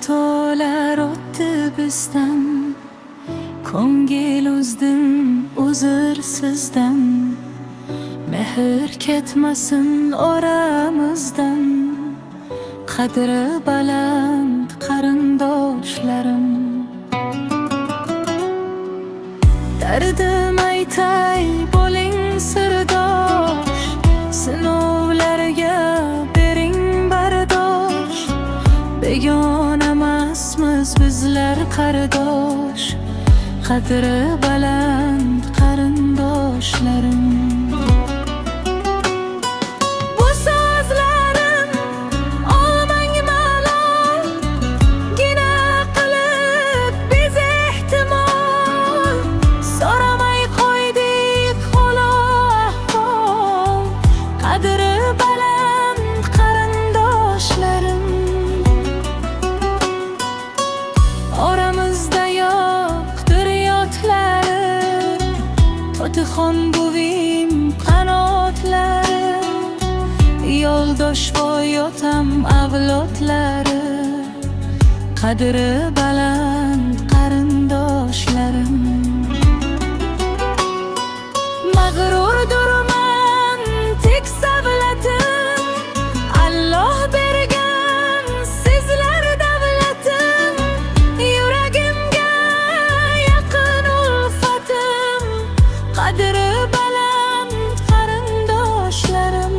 xatolar o'tdi bizdan, ko'ngil uzdim uzr sizdan. Mehr ketmasin oramizdan, qadri baland qarindoshlarim. Dardim aytay bo'ling sirdosh, sinovlarga bering bardosh. Begona emasmiz bizlar qardosh, qadri baland qarindoshlarim. Bu so'zlarim olmang malol, gina qilib biz ehtimol. So'ramay qo'ydik hol ahvol, qadri baland qarindoshlarim. Oramizda yo'qdir yotlarim, Otixon buvim qanotlari, yo'ldosh voy otam avlodlari, qadri baland qarindoshlarim. Mag'rurdurman tek savlatim, Alloh bergan sizlar davlatim. Yuragimga yaqin ulfatim, qadri baland qarindoshlarim.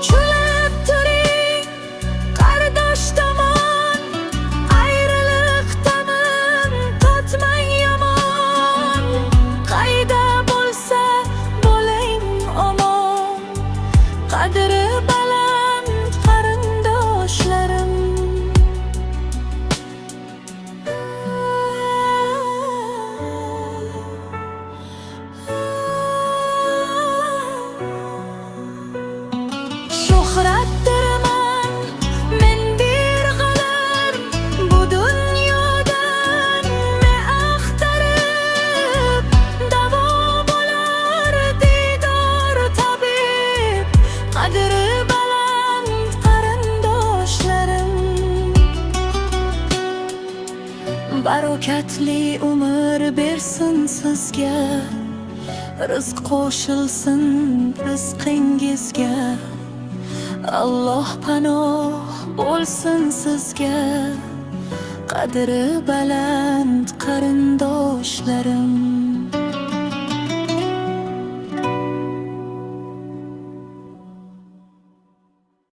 Chulab turing qardosh tomon, ayriliqdamin totmang yomon. Qayda bo'lsa bo'ling omon, qadri baland qarindoshlarim. Shuhratdirman men bir g'alar, bu dunyodan me axtarib. Davo bo'lar diydor tabib, qadri baland qarindoshlarim. Barokatli umr bersin sizga, rizq qo'shilsin rizqingizga. Alloh panoh bo'lsin sizga, qadri baland qarindoshlarim.